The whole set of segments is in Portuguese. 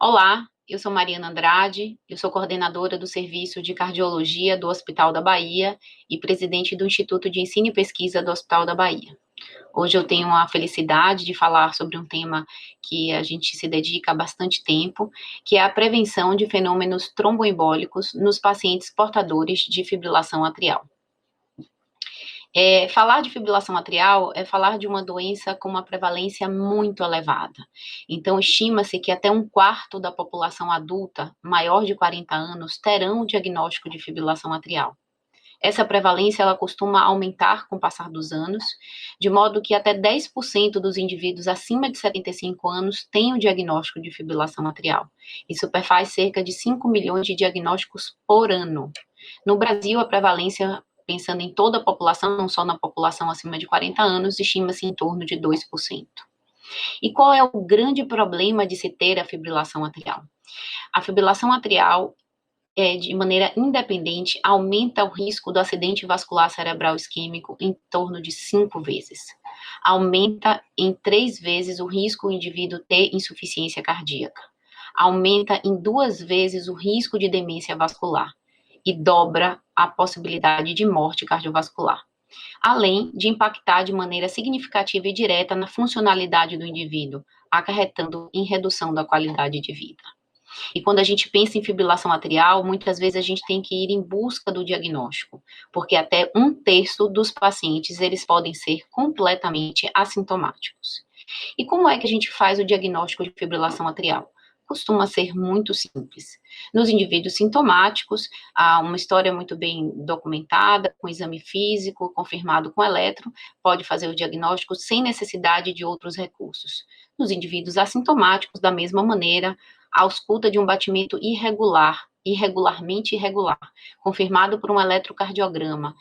Olá, eu sou Mariana Andrade, eu sou coordenadora do Serviço de Cardiologia do Hospital da Bahia e presidente do Instituto de Ensino e Pesquisa do Hospital da Bahia. Hoje eu tenho a felicidade de falar sobre um tema que a gente se dedica há bastante tempo, que é a prevenção de fenômenos tromboembólicos nos pacientes portadores de fibrilação atrial. Falar de fibrilação atrial é falar de uma doença com uma prevalência muito elevada. Então, estima-se que até um quarto da população adulta maior de 40 anos terão o diagnóstico de fibrilação atrial. Essa prevalência ela costuma aumentar com o passar dos anos, de modo que até 10% dos indivíduos acima de 75 anos têm o diagnóstico de fibrilação atrial. Isso perfaz cerca de 5 milhões de diagnósticos por ano. No Brasil, a prevalência, pensando em toda a população, não só na população acima de 40 anos, estima-se em torno de 2%. E qual é o grande problema de se ter a fibrilação atrial? A fibrilação atrial, de maneira independente, aumenta o risco do acidente vascular cerebral isquêmico em torno de 5 vezes. Aumenta em 3 vezes o risco do indivíduo ter insuficiência cardíaca. Aumenta em 2 vezes o risco de demência vascular e dobra a possibilidade de morte cardiovascular, além de impactar de maneira significativa e direta na funcionalidade do indivíduo, acarretando em redução da qualidade de vida. E quando a gente pensa em fibrilação atrial, muitas vezes a gente tem que ir em busca do diagnóstico, porque até um terço dos pacientes, eles podem ser completamente assintomáticos. E como é que a gente faz o diagnóstico de fibrilação atrial? Costuma ser muito simples. Nos indivíduos sintomáticos, há uma história muito bem documentada, com exame físico, confirmado com eletro, pode fazer o diagnóstico sem necessidade de outros recursos. Nos indivíduos assintomáticos, da mesma maneira, a ausculta de um batimento irregular, irregularmente irregular, confirmado por um eletrocardiograma,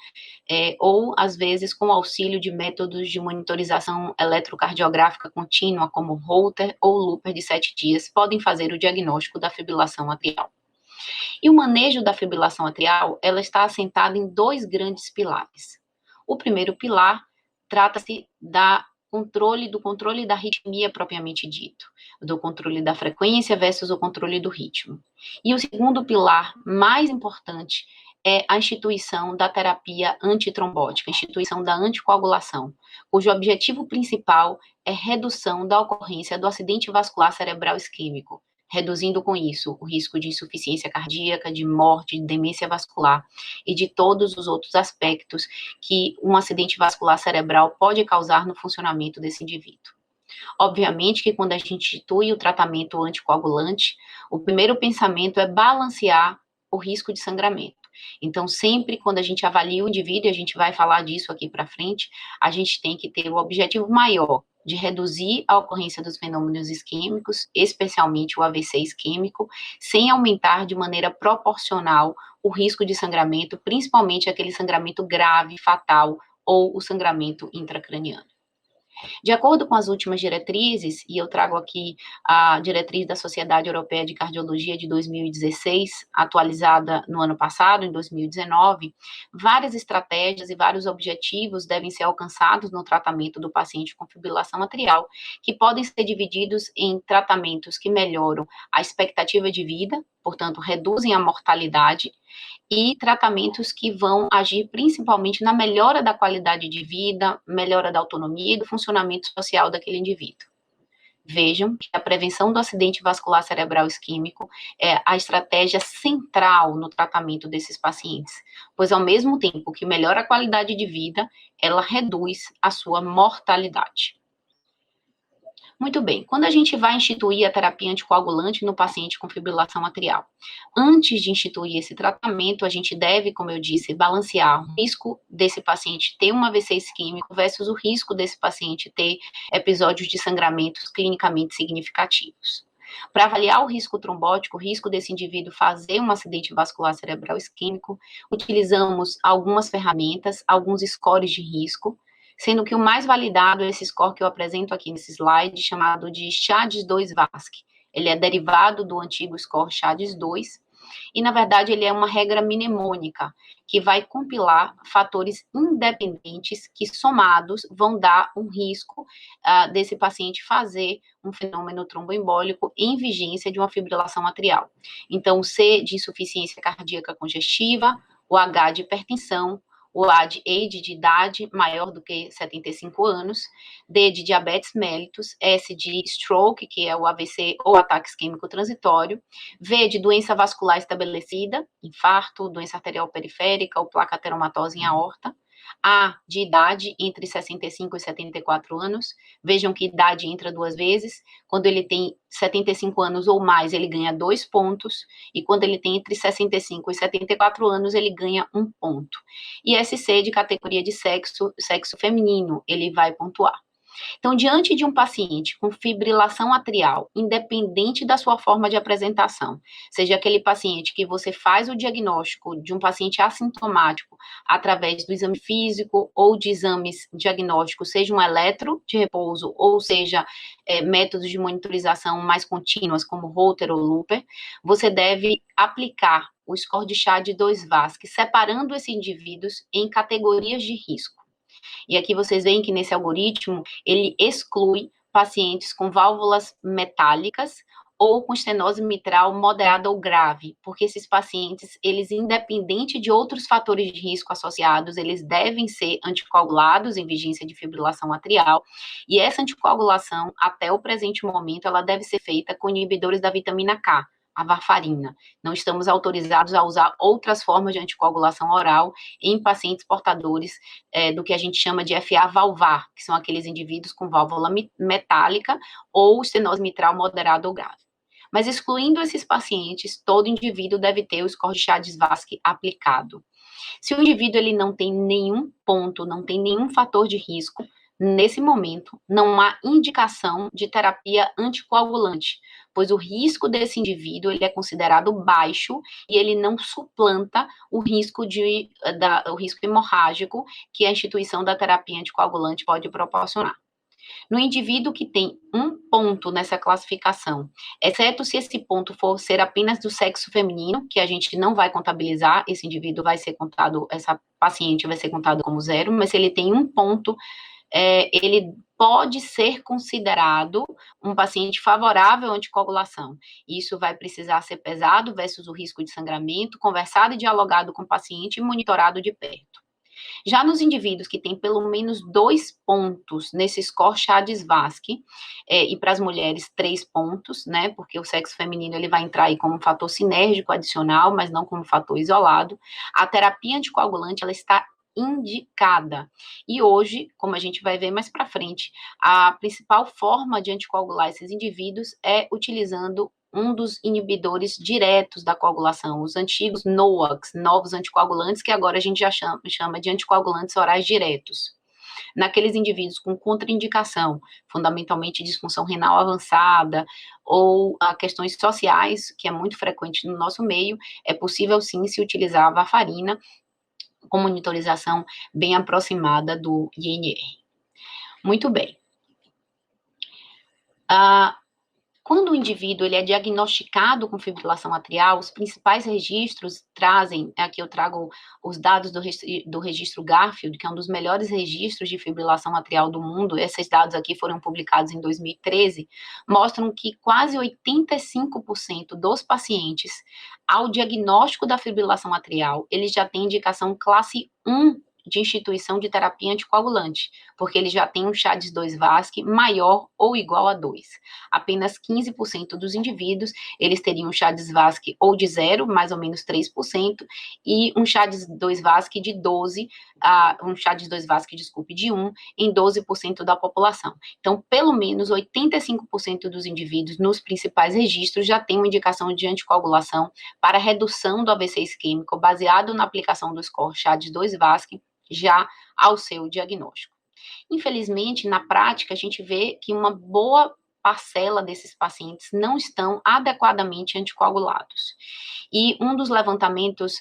ou, às vezes, com auxílio de métodos de monitorização eletrocardiográfica contínua, como Holter ou Looper de 7 dias, podem fazer o diagnóstico da fibrilação atrial. E o manejo da fibrilação atrial, ela está assentada em 2 grandes pilares. O primeiro pilar trata-se do controle da arritmia propriamente dito, do controle da frequência versus o controle do ritmo. E o segundo pilar, mais importante, é a instituição da terapia antitrombótica, a instituição da anticoagulação, cujo objetivo principal é redução da ocorrência do acidente vascular cerebral isquêmico, reduzindo com isso o risco de insuficiência cardíaca, de morte, de demência vascular e de todos os outros aspectos que um acidente vascular cerebral pode causar no funcionamento desse indivíduo. Obviamente que quando a gente institui o tratamento anticoagulante, o primeiro pensamento é balancear o risco de sangramento. Então, sempre quando a gente avalia o indivíduo, e a gente vai falar disso aqui para frente, a gente tem que ter o objetivo maior de reduzir a ocorrência dos fenômenos isquêmicos, especialmente o AVC isquêmico, sem aumentar de maneira proporcional o risco de sangramento, principalmente aquele sangramento grave, fatal, ou o sangramento intracraniano. De acordo com as últimas diretrizes, e eu trago aqui a diretriz da Sociedade Europeia de Cardiologia de 2016, atualizada no ano passado, em 2019, várias estratégias e vários objetivos devem ser alcançados no tratamento do paciente com fibrilação atrial, que podem ser divididos em tratamentos que melhoram a expectativa de vida, portanto, reduzem a mortalidade, e tratamentos que vão agir principalmente na melhora da qualidade de vida, melhora da autonomia e do funcionamento social daquele indivíduo. Vejam que a prevenção do acidente vascular cerebral isquêmico é a estratégia central no tratamento desses pacientes, pois ao mesmo tempo que melhora a qualidade de vida, ela reduz a sua mortalidade. Muito bem, quando a gente vai instituir a terapia anticoagulante no paciente com fibrilação atrial, antes de instituir esse tratamento, a gente deve, como eu disse, balancear o risco desse paciente ter um AVC isquêmico versus o risco desse paciente ter episódios de sangramentos clinicamente significativos. Para avaliar o risco trombótico, o risco desse indivíduo fazer um acidente vascular cerebral isquêmico, utilizamos algumas ferramentas, alguns scores de risco, sendo que o mais validado é esse score que eu apresento aqui nesse slide, chamado de CHADS-2-VASC. Ele é derivado do antigo score CHADS-2, e, na verdade, ele é uma regra mnemônica, que vai compilar fatores independentes que, somados, vão dar um risco desse paciente fazer um fenômeno tromboembólico em vigência de uma fibrilação atrial. Então, o C de insuficiência cardíaca congestiva, o H de hipertensão, o A de age, de idade maior do que 75 anos, D de diabetes mellitus, S de stroke, que é o AVC ou ataque isquêmico transitório, V de doença vascular estabelecida, infarto, doença arterial periférica ou placa ateromatose em aorta, A de idade entre 65 e 74 anos, vejam que idade entra duas vezes, quando ele tem 75 anos ou mais, ele ganha 2 pontos, e quando ele tem entre 65 e 74 anos, ele ganha 1 ponto. E SC de categoria de sexo, sexo feminino, ele vai pontuar. Então, diante de um paciente com fibrilação atrial, independente da sua forma de apresentação, seja aquele paciente que você faz o diagnóstico de um paciente assintomático através do exame físico ou de exames diagnósticos, seja um eletro de repouso, ou seja, métodos de monitorização mais contínuas, como Holter ou Looper, você deve aplicar o score de Chade-2-VASc, separando esses indivíduos em categorias de risco. E aqui vocês veem que nesse algoritmo, ele exclui pacientes com válvulas metálicas ou com estenose mitral moderada ou grave, porque esses pacientes, eles, independente de outros fatores de risco associados, eles devem ser anticoagulados em vigência de fibrilação atrial, e essa anticoagulação, até o presente momento, ela deve ser feita com inibidores da vitamina K, a varfarina. Não estamos autorizados a usar outras formas de anticoagulação oral em pacientes portadores do que a gente chama de FA valvar, que são aqueles indivíduos com válvula metálica ou estenose mitral moderada ou grave. Mas excluindo esses pacientes, todo indivíduo deve ter o score de Chade-VASc aplicado. Se o indivíduo ele não tem nenhum ponto, não tem nenhum fator de risco, nesse momento, não há indicação de terapia anticoagulante, pois o risco desse indivíduo ele é considerado baixo e ele não suplanta o risco o risco hemorrágico que a instituição da terapia anticoagulante pode proporcionar. No indivíduo que tem um ponto nessa classificação, exceto se esse ponto for ser apenas do sexo feminino, que a gente não vai contabilizar, esse indivíduo vai ser contado, essa paciente vai ser contado como 0, mas se ele tem um ponto, ele pode ser considerado um paciente favorável à anticoagulação. Isso vai precisar ser pesado versus o risco de sangramento, conversado e dialogado com o paciente e monitorado de perto. Já nos indivíduos que têm pelo menos 2 pontos nesse score Chade-VASc, e para as mulheres 3 pontos, né, porque o sexo feminino ele vai entrar aí como um fator sinérgico adicional, mas não como fator isolado, a terapia anticoagulante ela está indicada. E hoje, como a gente vai ver mais para frente, a principal forma de anticoagular esses indivíduos é utilizando um dos inibidores diretos da coagulação, os antigos NOACs, novos anticoagulantes, que agora a gente já chama de anticoagulantes orais diretos. Naqueles indivíduos com contraindicação, fundamentalmente disfunção renal avançada, ou questões sociais, que é muito frequente no nosso meio, é possível sim se utilizar a varfarina com monitorização bem aproximada do INR. Muito bem. Quando o indivíduo ele é diagnosticado com fibrilação atrial, os principais registros trazem, aqui eu trago os dados do registro Garfield, que é um dos melhores registros de fibrilação atrial do mundo, esses dados aqui foram publicados em 2013, mostram que quase 85% dos pacientes, ao diagnóstico da fibrilação atrial, eles já têm indicação classe 1 de instituição de terapia anticoagulante, porque ele já tem um Chade-2-VASc maior ou igual a 2. Apenas 15% dos indivíduos, eles teriam um Chade-VASc ou de 0, mais ou menos 3%, e um Chade-2-VASc de 12, um Chade-2-VASc, desculpe, de 1 em 12% da população. Então, pelo menos 85% dos indivíduos nos principais registros já tem uma indicação de anticoagulação para redução do AVC isquêmico, baseado na aplicação do score Chade-2-VASc, já ao seu diagnóstico. Infelizmente, na prática, a gente vê que uma boa parcela desses pacientes não estão adequadamente anticoagulados. E um dos levantamentos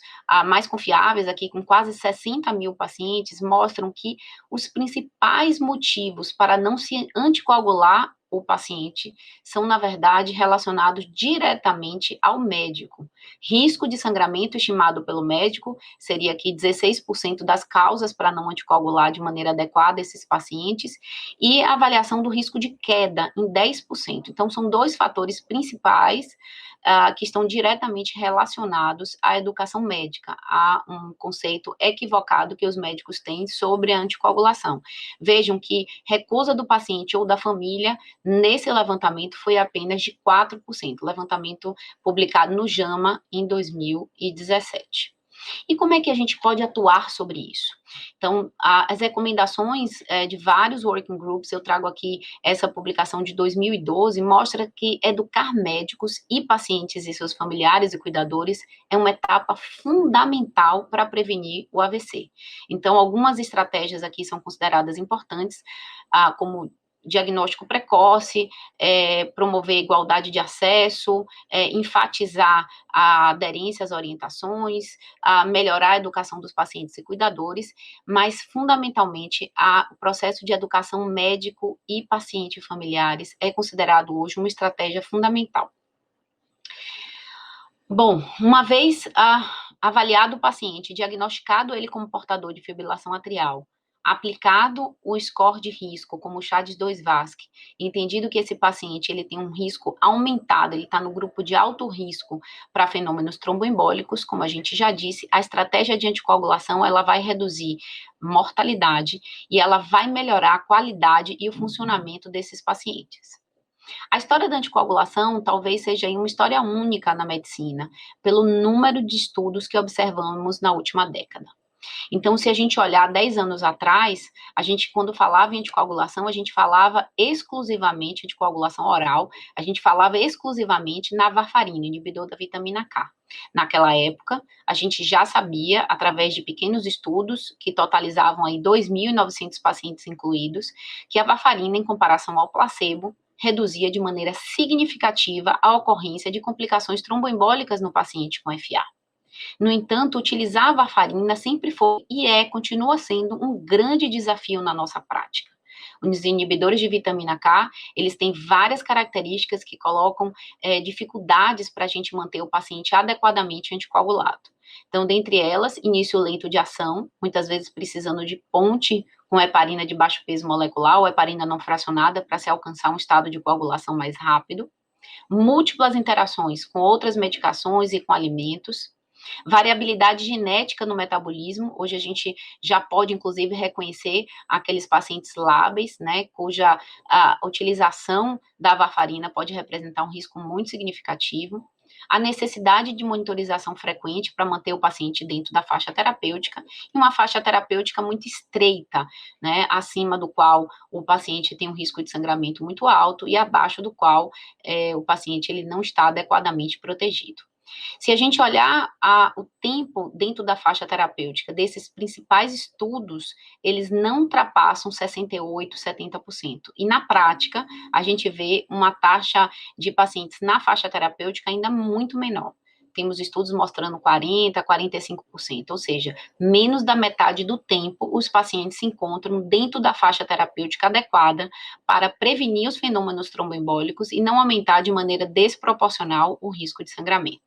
mais confiáveis, aqui com quase 60 mil pacientes, mostram que os principais motivos para não se anticoagular o paciente são, na verdade, relacionados diretamente ao médico. Risco de sangramento estimado pelo médico seria aqui 16% das causas para não anticoagular de maneira adequada esses pacientes, e a avaliação do risco de queda em 10%. Então, são dois fatores principais que estão diretamente relacionados à educação médica, a um conceito equivocado que os médicos têm sobre a anticoagulação. Vejam que recusa do paciente ou da família nesse levantamento foi apenas de 4%, levantamento publicado no JAMA em 2017. E como é que a gente pode atuar sobre isso? Então, as recomendações de vários working groups, eu trago aqui essa publicação de 2012, mostra que educar médicos e pacientes e seus familiares e cuidadores é uma etapa fundamental para prevenir o AVC. Então, algumas estratégias aqui são consideradas importantes, como diagnóstico precoce, promover igualdade de acesso, enfatizar a aderência às orientações, a melhorar a educação dos pacientes e cuidadores, mas fundamentalmente o processo de educação médico e paciente e familiares é considerado hoje uma estratégia fundamental. Bom, uma vez avaliado o paciente, diagnosticado ele como portador de fibrilação atrial, aplicado o score de risco, como o CHADS-2-VASc, entendido que esse paciente ele tem um risco aumentado, ele está no grupo de alto risco para fenômenos tromboembólicos, como a gente já disse, a estratégia de anticoagulação ela vai reduzir mortalidade e ela vai melhorar a qualidade e o funcionamento desses pacientes. A história da anticoagulação talvez seja uma história única na medicina, pelo número de estudos que observamos na última década. Então, se a gente olhar 10 anos atrás, a gente, quando falava em anticoagulação, a gente falava exclusivamente de coagulação oral, a gente falava exclusivamente na varfarina, inibidor da vitamina K. Naquela época, a gente já sabia, através de pequenos estudos, que totalizavam aí 2.900 pacientes incluídos, que a varfarina, em comparação ao placebo, reduzia de maneira significativa a ocorrência de complicações tromboembólicas no paciente com FA. No entanto, utilizar a varfarina sempre foi e continua sendo um grande desafio na nossa prática. Os inibidores de vitamina K, eles têm várias características que colocam dificuldades para a gente manter o paciente adequadamente anticoagulado. Então, dentre elas, início lento de ação, muitas vezes precisando de ponte com heparina de baixo peso molecular ou heparina não fracionada para se alcançar um estado de coagulação mais rápido, múltiplas interações com outras medicações e com alimentos, variabilidade genética no metabolismo. Hoje a gente já pode, inclusive, reconhecer aqueles pacientes lábeis, né, cuja utilização da varfarina pode representar um risco muito significativo. A necessidade de monitorização frequente para manter o paciente dentro da faixa terapêutica, e uma faixa terapêutica muito estreita, né, acima do qual o paciente tem um risco de sangramento muito alto e abaixo do qual o paciente ele não está adequadamente protegido. Se a gente olhar o tempo dentro da faixa terapêutica desses principais estudos, eles não ultrapassam 68%, 70%. E na prática, a gente vê uma taxa de pacientes na faixa terapêutica ainda muito menor. Temos estudos mostrando 40%, 45%, ou seja, menos da metade do tempo os pacientes se encontram dentro da faixa terapêutica adequada para prevenir os fenômenos tromboembólicos e não aumentar de maneira desproporcional o risco de sangramento.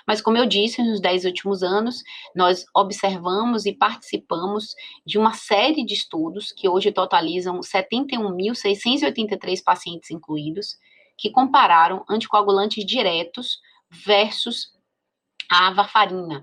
Mas, como eu disse, nos 10 últimos anos, nós observamos e participamos de uma série de estudos que hoje totalizam 71.683 pacientes incluídos, que compararam anticoagulantes diretos versus a varfarina.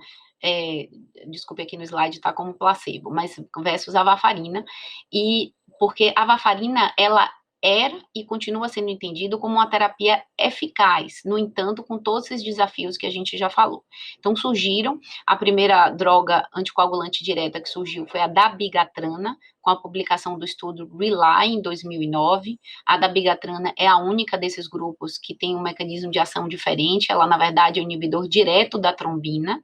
Desculpe, aqui no slide está como placebo, mas versus a varfarina, e porque a varfarina, ela era e continua sendo entendido como uma terapia eficaz, no entanto, com todos esses desafios que a gente já falou. Então, surgiram, a primeira droga anticoagulante direta que surgiu foi a dabigatrana, com a publicação do estudo RELY, em 2009. A dabigatrana é a única desses grupos que tem um mecanismo de ação diferente, ela, na verdade, é um inibidor direto da trombina.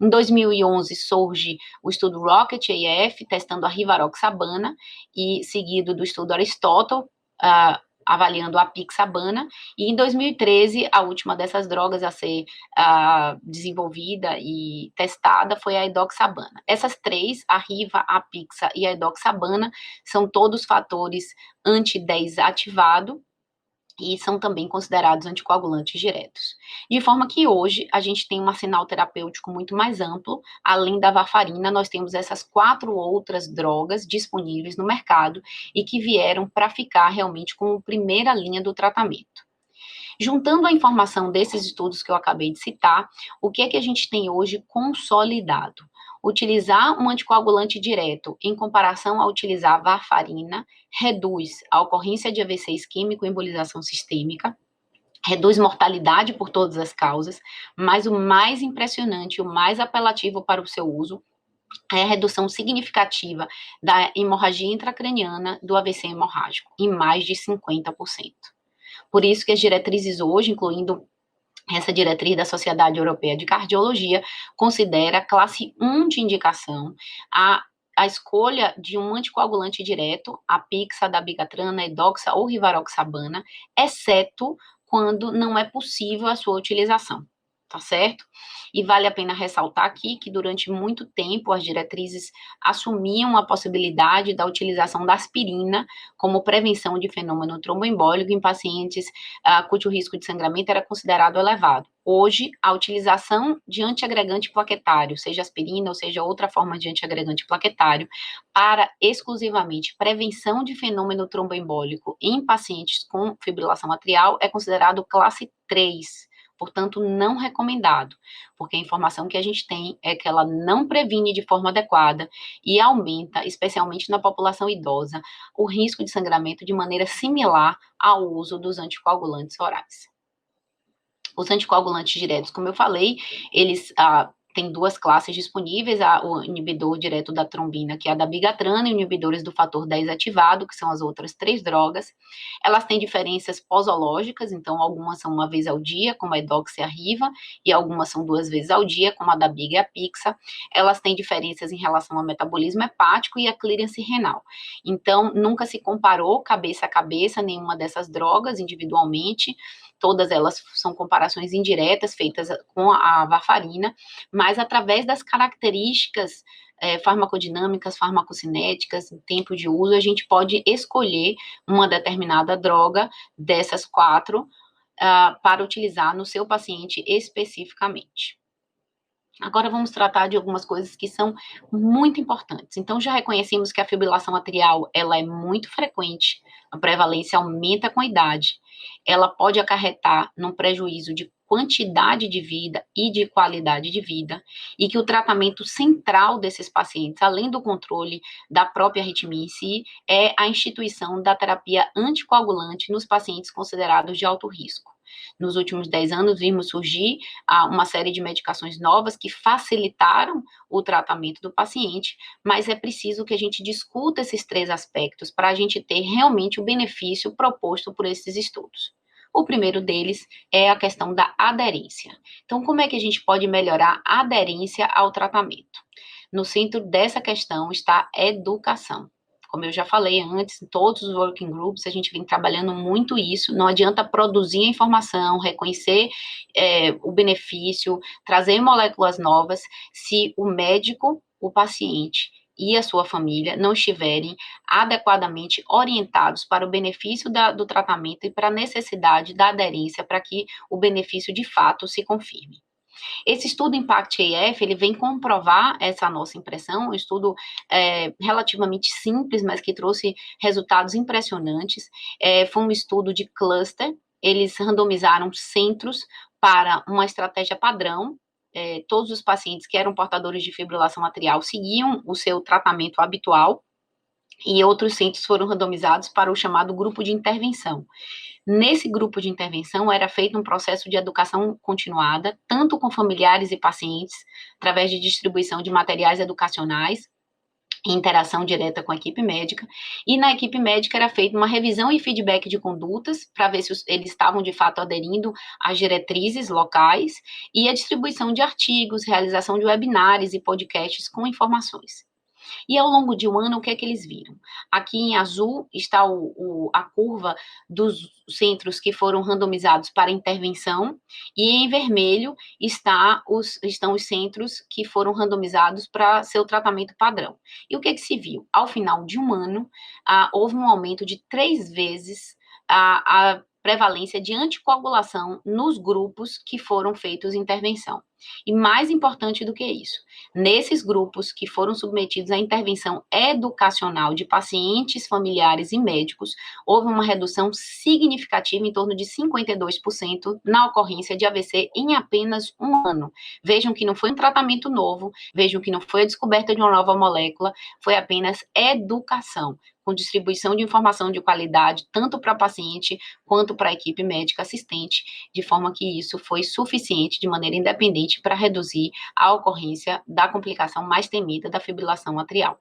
Em 2011 surge o estudo ROCKET-AF, testando a rivaroxabana, e seguido do estudo Aristótle, avaliando a apixabana, e em 2013, a última dessas drogas a ser desenvolvida e testada foi a edoxabana. Essas três, a riva, a apixa e a edoxabana, são todos fatores anti-10 ativado, e são também considerados anticoagulantes diretos. De forma que hoje a gente tem um arsenal terapêutico muito mais amplo, além da varfarina, nós temos essas 4 outras drogas disponíveis no mercado e que vieram para ficar realmente como primeira linha do tratamento. Juntando a informação desses estudos que eu acabei de citar, o que é que a gente tem hoje consolidado? Utilizar um anticoagulante direto em comparação a utilizar varfarina reduz a ocorrência de AVC isquêmico e embolização sistêmica, reduz mortalidade por todas as causas, mas o mais impressionante, o mais apelativo para o seu uso, é a redução significativa da hemorragia intracraniana do AVC hemorrágico, em mais de 50%. Por isso que as diretrizes hoje, incluindo essa diretriz da Sociedade Europeia de Cardiologia, considera a classe 1 de indicação a escolha de um anticoagulante direto, a Pixa, dabigatran, edoxa ou rivaroxabana, exceto quando não é possível a sua utilização, tá certo? E vale a pena ressaltar aqui que durante muito tempo as diretrizes assumiam a possibilidade da utilização da aspirina como prevenção de fenômeno tromboembólico em pacientes cujo risco de sangramento era considerado elevado. Hoje, a utilização de antiagregante plaquetário, seja aspirina ou seja outra forma de antiagregante plaquetário, para exclusivamente prevenção de fenômeno tromboembólico em pacientes com fibrilação atrial é considerado classe 3, portanto, não recomendado, porque a informação que a gente tem é que ela não previne de forma adequada e aumenta, especialmente na população idosa, o risco de sangramento de maneira similar ao uso dos anticoagulantes orais. Os anticoagulantes diretos, como eu falei, eles têm 2 classes disponíveis, o inibidor direto da trombina, que é a dabigatran, e inibidores do fator 10 ativado, que são as outras 3 drogas. Elas têm diferenças posológicas, então algumas são uma vez ao dia, como a edoxa e a riva, e algumas são 2 vezes ao dia, como a dabiga e a pixa. Elas têm diferenças em relação ao metabolismo hepático e a clearance renal. Então, nunca se comparou cabeça a cabeça nenhuma dessas drogas individualmente, todas elas são comparações indiretas feitas com a varfarina, mas através das características farmacodinâmicas, farmacocinéticas, tempo de uso, a gente pode escolher uma determinada droga dessas 4 para utilizar no seu paciente especificamente. Agora vamos tratar de algumas coisas que são muito importantes. Então, já reconhecemos que a fibrilação atrial, ela é muito frequente, a prevalência aumenta com a idade. Ela pode acarretar num prejuízo de quantidade de vida e de qualidade de vida, e que o tratamento central desses pacientes, além do controle da própria arritmia em si, é a instituição da terapia anticoagulante nos pacientes considerados de alto risco. Nos últimos 10 anos, vimos surgir uma série de medicações novas que facilitaram o tratamento do paciente, mas é preciso que a gente discuta esses 3 aspectos para a gente ter realmente o benefício proposto por esses estudos. O primeiro deles é a questão da aderência. Então, como é que a gente pode melhorar a aderência ao tratamento? No centro dessa questão está a educação. Como eu já falei antes, em todos os working groups, a gente vem trabalhando muito isso. Não adianta produzir a informação, reconhecer o benefício, trazer moléculas novas, se o médico, o paciente e a sua família não estiverem adequadamente orientados para o benefício do tratamento e para a necessidade da aderência para que o benefício de fato se confirme. Esse estudo Impact AF, ele vem comprovar essa nossa impressão, um estudo relativamente simples, mas que trouxe resultados impressionantes. Foi um estudo de cluster, eles randomizaram centros para uma estratégia padrão, todos os pacientes que eram portadores de fibrilação atrial seguiam o seu tratamento habitual, e outros centros foram randomizados para o chamado grupo de intervenção. Nesse grupo de intervenção, era feito um processo de educação continuada, tanto com familiares e pacientes, através de distribuição de materiais educacionais, interação direta com a equipe médica, e na equipe médica era feita uma revisão e feedback de condutas, para ver se eles estavam de fato aderindo às diretrizes locais, e a distribuição de artigos, realização de webinários e podcasts com informações. E ao longo de um ano, o que é que eles viram? Aqui em azul está a curva dos centros que foram randomizados para intervenção, e em vermelho estão os centros que foram randomizados para seu tratamento padrão. E o que é que se viu? Ao final de um ano, houve um aumento de 3 vezes prevalência de anticoagulação nos grupos que foram feitos intervenção. E mais importante do que isso, nesses grupos que foram submetidos à intervenção educacional de pacientes, familiares e médicos, houve uma redução significativa, em torno de 52%, na ocorrência de AVC em apenas um ano. Vejam que não foi um tratamento novo, vejam que não foi a descoberta de uma nova molécula, foi apenas educação, com distribuição de informação de qualidade, tanto para paciente quanto para a equipe médica assistente, de forma que isso foi suficiente de maneira independente para reduzir a ocorrência da complicação mais temida da fibrilação atrial.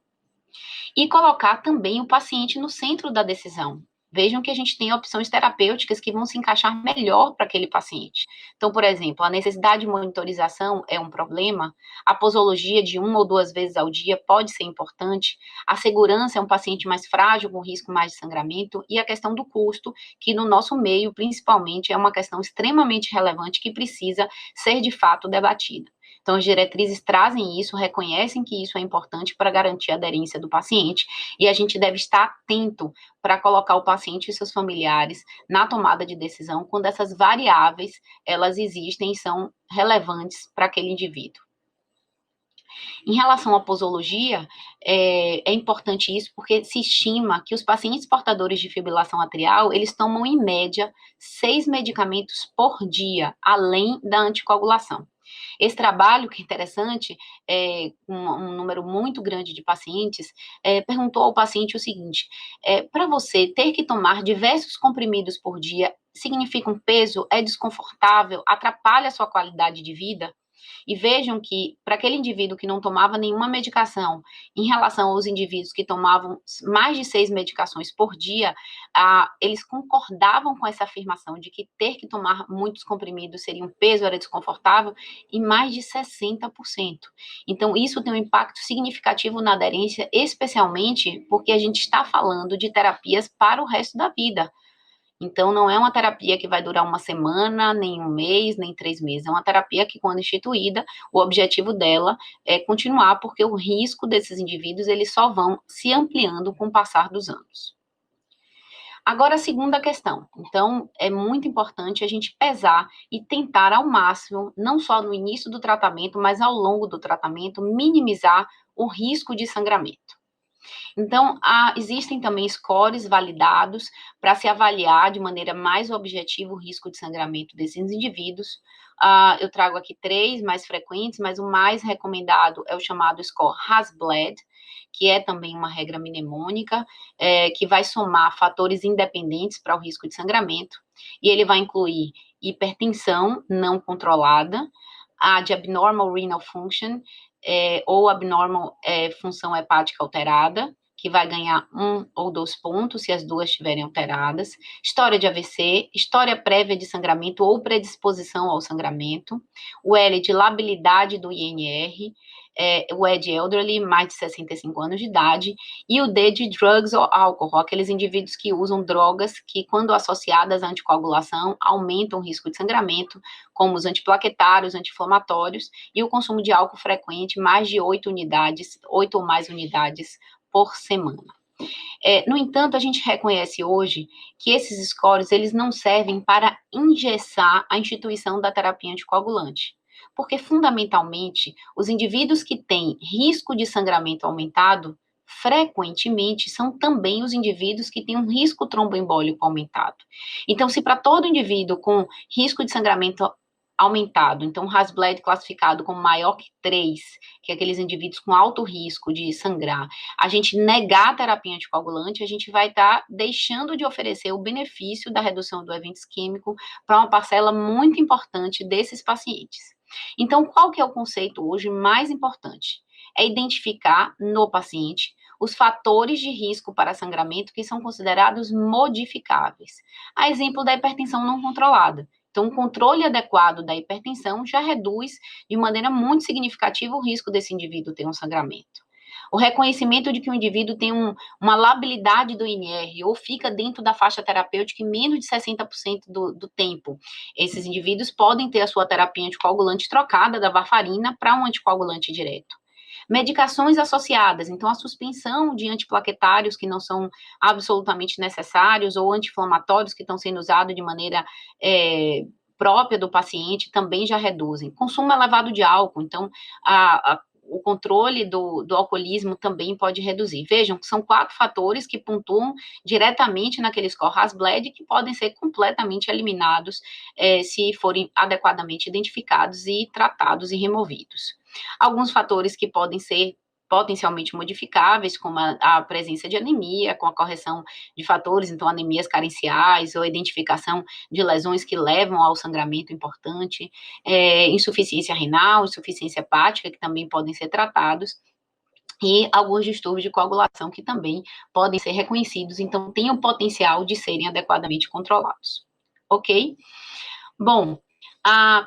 E colocar também o paciente no centro da decisão. Vejam que a gente tem opções terapêuticas que vão se encaixar melhor para aquele paciente. Então, por exemplo, a necessidade de monitorização é um problema, a posologia de 1 ou 2 vezes ao dia pode ser importante, a segurança é um paciente mais frágil, com risco mais de sangramento, e a questão do custo, que no nosso meio, principalmente, é uma questão extremamente relevante que precisa ser, de fato, debatida. Então, as diretrizes trazem isso, reconhecem que isso é importante para garantir a aderência do paciente, e a gente deve estar atento para colocar o paciente e seus familiares na tomada de decisão quando essas variáveis, elas existem e são relevantes para aquele indivíduo. Em relação à posologia, é importante isso porque se estima que os pacientes portadores de fibrilação atrial, eles tomam, em média, 6 medicamentos por dia, além da anticoagulação. Esse trabalho, que é interessante, um número muito grande de pacientes, perguntou ao paciente o seguinte: para você ter que tomar diversos comprimidos por dia, significa um peso? É desconfortável? Atrapalha a sua qualidade de vida? E vejam que, para aquele indivíduo que não tomava nenhuma medicação, em relação aos indivíduos que tomavam mais de 6 medicações por dia, eles concordavam com essa afirmação de que ter que tomar muitos comprimidos seria um peso, era desconfortável, em mais de 60%. Então, isso tem um impacto significativo na aderência, especialmente porque a gente está falando de terapias para o resto da vida. Então, não é uma terapia que vai durar uma semana, nem um mês, nem 3 meses. É uma terapia que, quando instituída, o objetivo dela é continuar, porque o risco desses indivíduos, eles só vão se ampliando com o passar dos anos. Agora, a segunda questão. Então, é muito importante a gente pesar e tentar ao máximo, não só no início do tratamento, mas ao longo do tratamento, minimizar o risco de sangramento. Então, existem também scores validados para se avaliar de maneira mais objetiva o risco de sangramento desses indivíduos. Eu trago aqui 3 mais frequentes, mas o mais recomendado é o chamado score Hasbled, que é também uma regra mnemônica, que vai somar fatores independentes para o risco de sangramento, e ele vai incluir hipertensão não controlada, a de abnormal renal function, ou abnormal função hepática alterada, que vai ganhar 1 ou 2 pontos se as duas estiverem alteradas, história de AVC, história prévia de sangramento ou predisposição ao sangramento, o L de labilidade do INR, o E de elderly, mais de 65 anos de idade, e o D de drugs ou álcool, aqueles indivíduos que usam drogas que, quando associadas à anticoagulação, aumentam o risco de sangramento, como os antiplaquetários, anti-inflamatórios, e o consumo de álcool frequente, mais de 8 ou mais unidades por semana. No entanto, a gente reconhece hoje que esses scores, eles não servem para engessar a instituição da terapia anticoagulante, porque, fundamentalmente, os indivíduos que têm risco de sangramento aumentado, frequentemente, são também os indivíduos que têm um risco tromboembólico aumentado. Então, se para todo indivíduo com risco de sangramento aumentado, então Hasbled classificado como maior que 3, que é aqueles indivíduos com alto risco de sangrar, a gente negar a terapia anticoagulante, a gente vai estar deixando de oferecer o benefício da redução do evento isquêmico para uma parcela muito importante desses pacientes. Então, qual que é o conceito hoje mais importante? É identificar no paciente os fatores de risco para sangramento que são considerados modificáveis. A exemplo da hipertensão não controlada. Então, o controle adequado da hipertensão já reduz de maneira muito significativa o risco desse indivíduo ter um sangramento. O reconhecimento de que o indivíduo tem uma labilidade do INR ou fica dentro da faixa terapêutica em menos de 60% do tempo. Esses indivíduos podem ter a sua terapia anticoagulante trocada da varfarina para um anticoagulante direto. Medicações associadas, então a suspensão de antiplaquetários que não são absolutamente necessários ou anti-inflamatórios que estão sendo usados de maneira própria do paciente também já reduzem. Consumo elevado de álcool, então o controle do alcoolismo também pode reduzir. Vejam, são 4 fatores que pontuam diretamente naquele score Hasbled que podem ser completamente eliminados se forem adequadamente identificados e tratados e removidos. Alguns fatores que podem ser potencialmente modificáveis, como a presença de anemia, com a correção de fatores, então anemias carenciais, ou a identificação de lesões que levam ao sangramento importante, insuficiência renal, insuficiência hepática, que também podem ser tratados, e alguns distúrbios de coagulação que também podem ser reconhecidos, então têm o potencial de serem adequadamente controlados. Ok? Bom,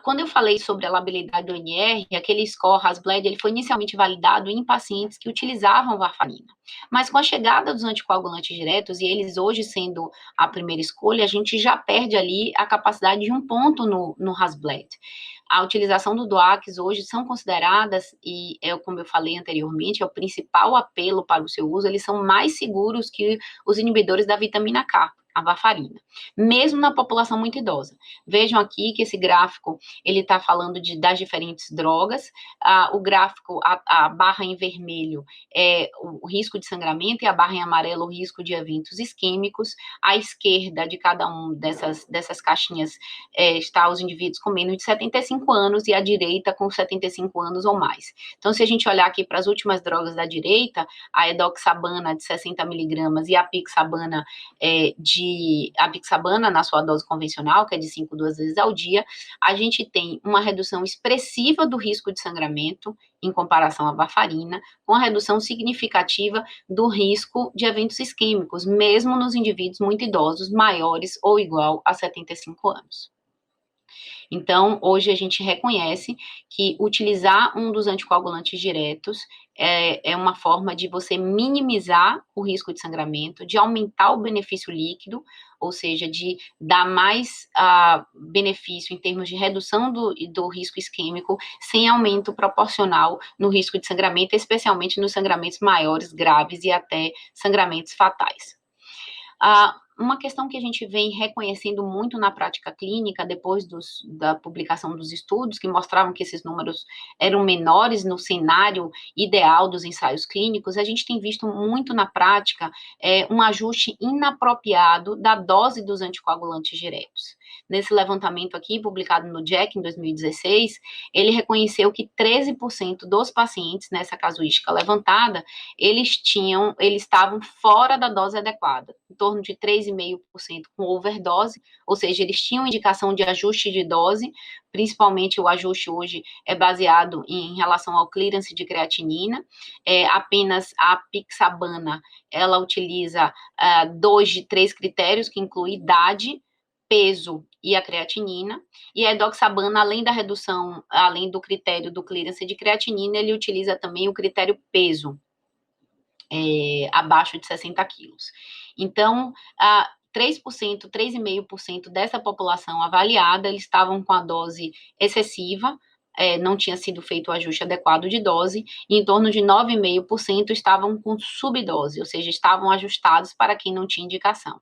quando eu falei sobre a labilidade do NR, aquele score Hasbled, ele foi inicialmente validado em pacientes que utilizavam varfarina. Mas com a chegada dos anticoagulantes diretos, e eles hoje sendo a primeira escolha, a gente já perde ali a capacidade de um ponto no Hasbled. A utilização do DOACs hoje são consideradas, e como eu falei anteriormente, é o principal apelo para o seu uso, eles são mais seguros que os inibidores da vitamina K, a varfarina, mesmo na população muito idosa. Vejam aqui que esse gráfico, ele está falando das diferentes drogas, o gráfico, a barra em vermelho é o risco de sangramento e a barra em amarelo o risco de eventos isquêmicos. À esquerda de cada um dessas caixinhas está os indivíduos com menos de 75 anos e à direita com 75 anos ou mais. Então, se a gente olhar aqui para as últimas drogas da direita, a edoxabana de 60 miligramas e a apixabana na sua dose convencional, que é de 5 duas vezes ao dia, a gente tem uma redução expressiva do risco de sangramento em comparação à varfarina, com a redução significativa do risco de eventos isquêmicos, mesmo nos indivíduos muito idosos, maiores ou igual a 75 anos. Então, hoje a gente reconhece que utilizar um dos anticoagulantes diretos é uma forma de você minimizar o risco de sangramento, de aumentar o benefício líquido, ou seja, de dar mais benefício em termos de redução do risco isquêmico, sem aumento proporcional no risco de sangramento, especialmente nos sangramentos maiores, graves e até sangramentos fatais. Uma questão que a gente vem reconhecendo muito na prática clínica, depois da publicação dos estudos, que mostravam que esses números eram menores no cenário ideal dos ensaios clínicos, a gente tem visto muito na prática um ajuste inapropriado da dose dos anticoagulantes diretos. Nesse levantamento aqui, publicado no JACC em 2016, ele reconheceu que 13% dos pacientes nessa casuística levantada, eles estavam fora da dose adequada, em torno de 3,5% com overdose, ou seja, eles tinham indicação de ajuste de dose, principalmente o ajuste hoje é baseado em relação ao clearance de creatinina, apenas a apixabana, ela utiliza 2 de 3 critérios, que inclui idade, peso e a creatinina, e a edoxabana, além da redução, além do critério do clearance de creatinina, ele utiliza também o critério peso, abaixo de 60 quilos. Então, 3%, 3,5% dessa população avaliada, eles estavam com a dose excessiva, não tinha sido feito o ajuste adequado de dose, e em torno de 9,5% estavam com subdose, ou seja, estavam ajustados para quem não tinha indicação.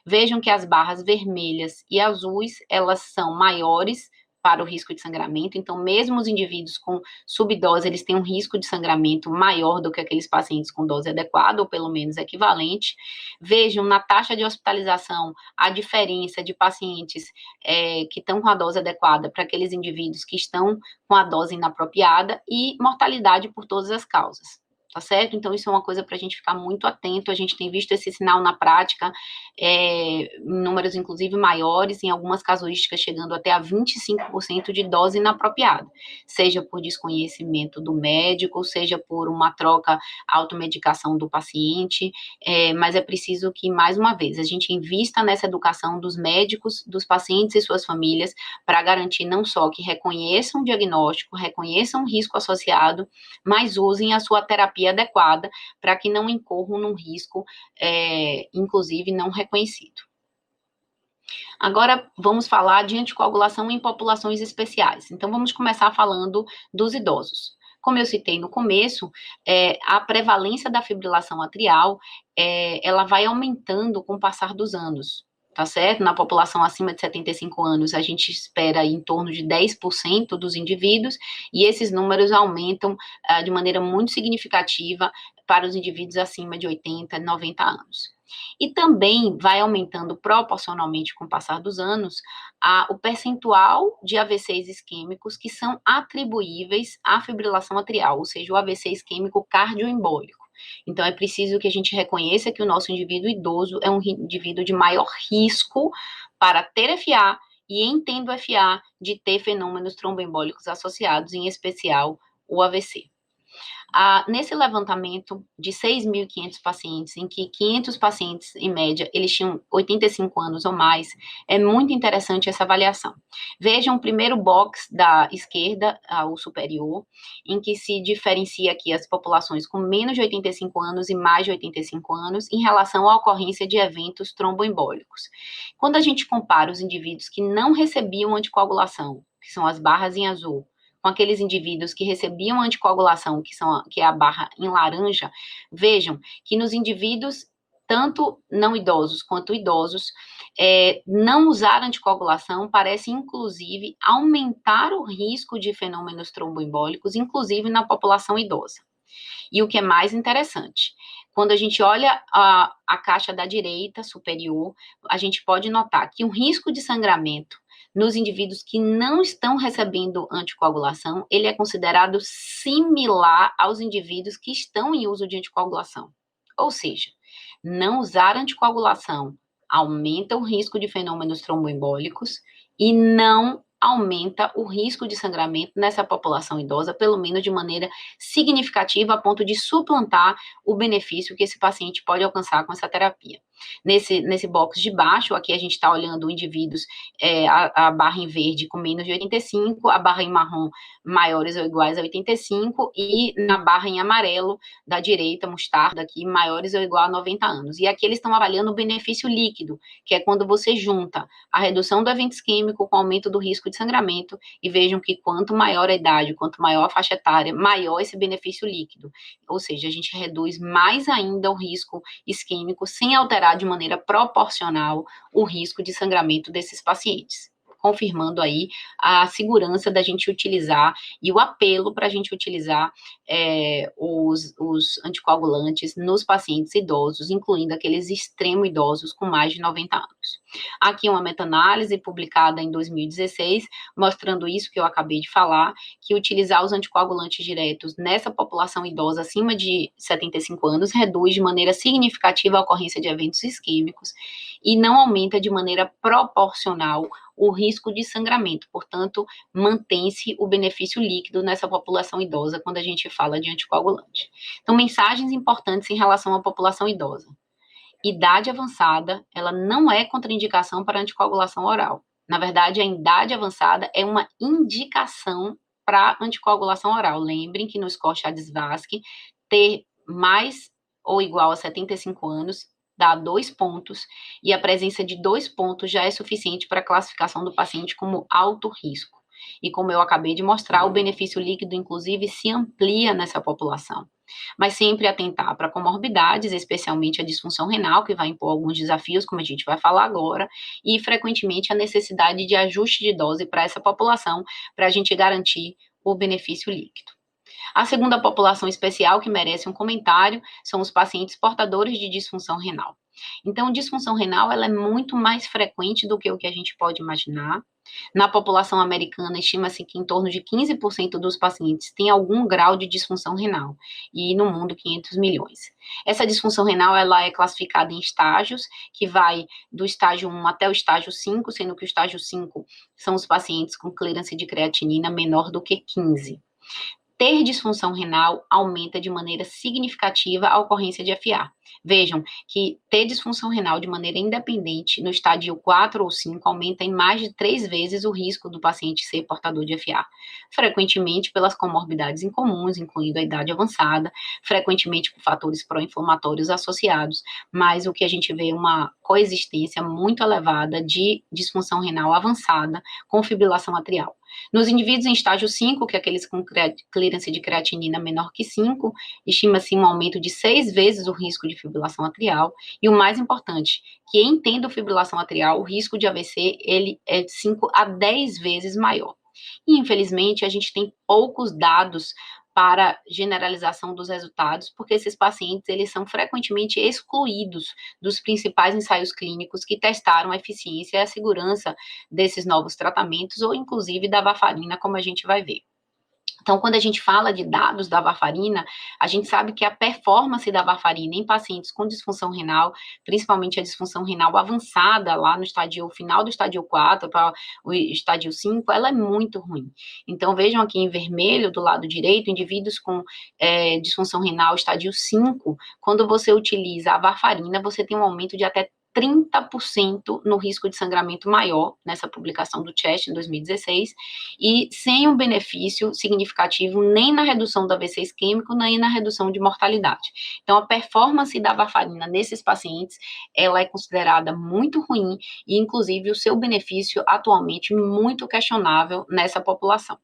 Vejam que as barras vermelhas e azuis, elas são maiores para o risco de sangramento, então mesmo os indivíduos com subdose, eles têm um risco de sangramento maior do que aqueles pacientes com dose adequada, ou pelo menos equivalente. Vejam na taxa de hospitalização a diferença de pacientes que estão com a dose adequada para aqueles indivíduos que estão com a dose inapropriada e mortalidade por todas as causas. Tá certo? Então, isso é uma coisa para a gente ficar muito atento. A gente tem visto esse sinal na prática, em números inclusive maiores, em algumas casuísticas chegando até a 25% de dose inapropriada, seja por desconhecimento do médico, seja por uma troca, automedicação do paciente, mas é preciso que, mais uma vez, a gente invista nessa educação dos médicos, dos pacientes e suas famílias, para garantir não só que reconheçam o diagnóstico, reconheçam o risco associado, mas usem a sua terapia adequada para que não incorram num risco, inclusive, não reconhecido. Agora, vamos falar de anticoagulação em populações especiais. Então, vamos começar falando dos idosos. Como eu citei no começo, a prevalência da fibrilação atrial, ela vai aumentando com o passar dos anos, tá certo? Na população acima de 75 anos, a gente espera em torno de 10% dos indivíduos, e esses números aumentam de maneira muito significativa para os indivíduos acima de 80, 90 anos. E também vai aumentando proporcionalmente com o passar dos anos o percentual de AVCs isquêmicos que são atribuíveis à fibrilação atrial, ou seja, o AVC isquêmico cardioembólico. Então, é preciso que a gente reconheça que o nosso indivíduo idoso é um indivíduo de maior risco para ter FA e, em tendo FA, de ter fenômenos tromboembólicos associados, em especial o AVC. Nesse levantamento de 6.500 pacientes, em que 500 pacientes, em média, eles tinham 85 anos ou mais, é muito interessante essa avaliação. Vejam o primeiro box da esquerda, o superior, em que se diferencia aqui as populações com menos de 85 anos e mais de 85 anos em relação à ocorrência de eventos tromboembólicos. Quando a gente compara os indivíduos que não recebiam anticoagulação, que são as barras em azul, com aqueles indivíduos que recebiam anticoagulação, que é a barra em laranja, vejam que nos indivíduos, tanto não idosos quanto idosos, não usar anticoagulação parece, inclusive, aumentar o risco de fenômenos tromboembólicos, inclusive na população idosa. E o que é mais interessante, quando a gente olha a caixa da direita superior, a gente pode notar que o risco de sangramento nos indivíduos que não estão recebendo anticoagulação, ele é considerado similar aos indivíduos que estão em uso de anticoagulação. Ou seja, não usar anticoagulação aumenta o risco de fenômenos tromboembólicos e não aumenta o risco de sangramento nessa população idosa, pelo menos de maneira significativa, a ponto de suplantar o benefício que esse paciente pode alcançar com essa terapia. Nesse box de baixo, aqui a gente está olhando indivíduos, a barra em verde com menos de 85, a barra em marrom maiores ou iguais a 85, e na barra em amarelo da direita, mostarda aqui, maiores ou igual a 90 anos. E aqui eles estão avaliando o benefício líquido, que é quando você junta a redução do evento isquêmico com o aumento do risco de sangramento, e vejam que quanto maior a idade, quanto maior a faixa etária, maior esse benefício líquido. Ou seja, a gente reduz mais ainda o risco isquêmico sem alterar de maneira proporcional o risco de sangramento desses pacientes, confirmando aí a segurança da gente utilizar e o apelo para a gente utilizar os anticoagulantes nos pacientes idosos, incluindo aqueles extremo idosos com mais de 90 anos. Aqui uma meta-análise publicada em 2016, mostrando isso que eu acabei de falar, que utilizar os anticoagulantes diretos nessa população idosa acima de 75 anos reduz de maneira significativa a ocorrência de eventos isquêmicos e não aumenta de maneira proporcional o risco de sangramento. Portanto, mantém-se o benefício líquido nessa população idosa quando a gente fala de anticoagulante. Então, mensagens importantes em relação à população idosa. Idade avançada, ela não é contraindicação para anticoagulação oral. Na verdade, a idade avançada é uma indicação para anticoagulação oral. Lembrem que no score Chades-Vasque, ter mais ou igual a 75 anos dá 2 pontos, e a presença de 2 pontos já é suficiente para a classificação do paciente como alto risco. E como eu acabei de mostrar, o benefício líquido, inclusive, se amplia nessa população. Mas sempre atentar para comorbidades, especialmente a disfunção renal, que vai impor alguns desafios, como a gente vai falar agora, e frequentemente a necessidade de ajuste de dose para essa população, para a gente garantir o benefício líquido. A segunda população especial que merece um comentário são os pacientes portadores de disfunção renal. Então, disfunção renal ela é muito mais frequente do que o que a gente pode imaginar. Na população americana, estima-se que em torno de 15% dos pacientes têm algum grau de disfunção renal, e no mundo 500 milhões. Essa disfunção renal ela é classificada em estágios, que vai do estágio 1 até o estágio 5, sendo que o estágio 5 são os pacientes com clearance de creatinina menor do que 15. Ter disfunção renal aumenta de maneira significativa a ocorrência de FA. Vejam que ter disfunção renal de maneira independente no estádio 4 ou 5 aumenta em mais de 3 vezes o risco do paciente ser portador de FA, frequentemente pelas comorbidades incomuns, incluindo a idade avançada, frequentemente por fatores pró-inflamatórios associados, mas o que a gente vê é uma coexistência muito elevada de disfunção renal avançada com fibrilação atrial. Nos indivíduos em estágio 5, que é aqueles com clearance de creatinina menor que 5, estima-se um aumento de 6 vezes o risco de fibrilação atrial, e o mais importante, que em tendo fibrilação atrial, o risco de AVC ele é de 5 a 10 vezes maior. E, infelizmente, a gente tem poucos dados para generalização dos resultados, porque esses pacientes, eles são frequentemente excluídos dos principais ensaios clínicos que testaram a eficiência e a segurança desses novos tratamentos, ou inclusive da varfarina, como a gente vai ver. Então, quando a gente fala de dados da varfarina, a gente sabe que a performance da varfarina em pacientes com disfunção renal, principalmente a disfunção renal avançada, lá no estádio final do estádio 4 para o estádio 5, ela é muito ruim. Então, vejam aqui em vermelho, do lado direito, indivíduos com disfunção renal estádio 5, quando você utiliza a varfarina, você tem um aumento de até 30% no risco de sangramento maior, nessa publicação do CHEST em 2016, e sem um benefício significativo nem na redução do AVC isquêmico, nem na redução de mortalidade. Então, a performance da varfarina nesses pacientes, ela é considerada muito ruim, e inclusive o seu benefício atualmente muito questionável nessa população.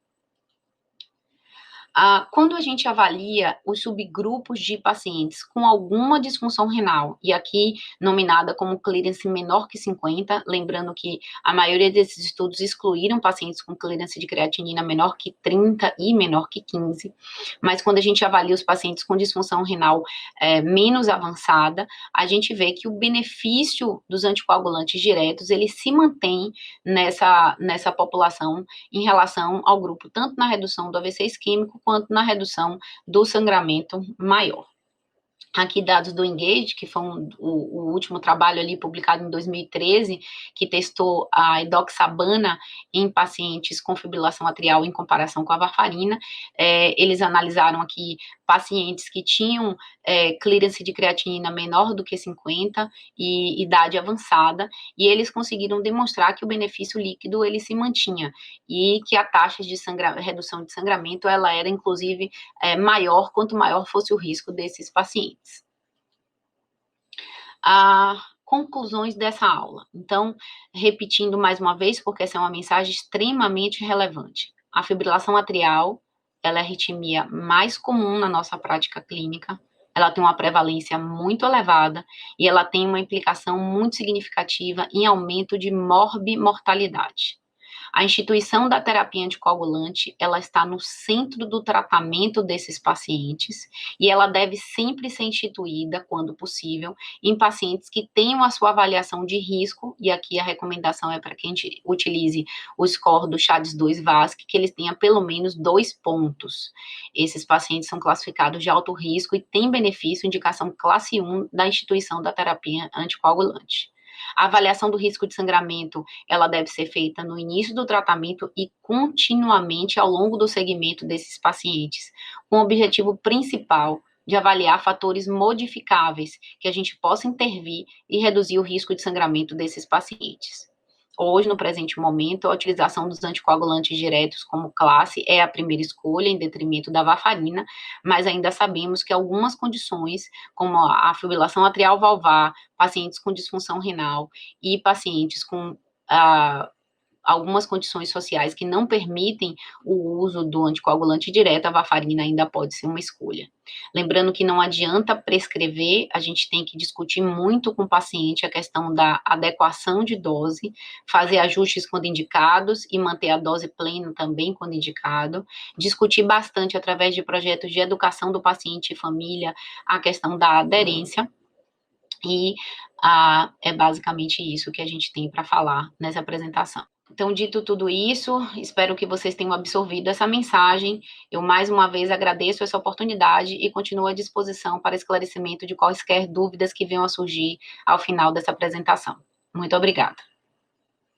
Quando a gente avalia os subgrupos de pacientes com alguma disfunção renal, e aqui nominada como clearance menor que 50, lembrando que a maioria desses estudos excluíram pacientes com clearance de creatinina menor que 30 e menor que 15, mas quando a gente avalia os pacientes com disfunção renal menos avançada, a gente vê que o benefício dos anticoagulantes diretos, ele se mantém nessa população em relação ao grupo, tanto na redução do AVC isquêmico, quanto na redução do sangramento maior. Aqui dados do Engage, que foi o último trabalho ali publicado em 2013, que testou a edoxabana em pacientes com fibrilação atrial em comparação com a varfarina. Eles analisaram aqui pacientes que tinham clearance de creatinina menor do que 50 e idade avançada, e eles conseguiram demonstrar que o benefício líquido ele se mantinha, e que a taxa de redução de sangramento ela era inclusive maior quanto maior fosse o risco desses pacientes. Conclusões dessa aula. Então, repetindo mais uma vez, porque essa é uma mensagem extremamente relevante. A fibrilação atrial, ela é a arritmia mais comum na nossa prática clínica, ela tem uma prevalência muito elevada e ela tem uma implicação muito significativa em aumento de morbimortalidade. A instituição da terapia anticoagulante, ela está no centro do tratamento desses pacientes e ela deve sempre ser instituída, quando possível, em pacientes que tenham a sua avaliação de risco, e aqui a recomendação é para quem utilize o score do CHADS-2-VASC, que eles tenham pelo menos 2 pontos. Esses pacientes são classificados de alto risco e têm benefício, indicação classe 1 da instituição da terapia anticoagulante. A avaliação do risco de sangramento, ela deve ser feita no início do tratamento e continuamente ao longo do segmento desses pacientes, com o objetivo principal de avaliar fatores modificáveis que a gente possa intervir e reduzir o risco de sangramento desses pacientes. Hoje, no presente momento, a utilização dos anticoagulantes diretos como classe é a primeira escolha, em detrimento da varfarina, mas ainda sabemos que algumas condições, como a fibrilação atrial valvar, pacientes com disfunção renal e pacientes com algumas condições sociais que não permitem o uso do anticoagulante direto, a varfarina ainda pode ser uma escolha. Lembrando que não adianta prescrever, a gente tem que discutir muito com o paciente a questão da adequação de dose, fazer ajustes quando indicados e manter a dose plena também quando indicado, discutir bastante através de projetos de educação do paciente e família a questão da aderência, e é basicamente isso que a gente tem para falar nessa apresentação. Então, dito tudo isso, espero que vocês tenham absorvido essa mensagem. Eu, mais uma vez, agradeço essa oportunidade e continuo à disposição para esclarecimento de quaisquer dúvidas que venham a surgir ao final dessa apresentação. Muito obrigada.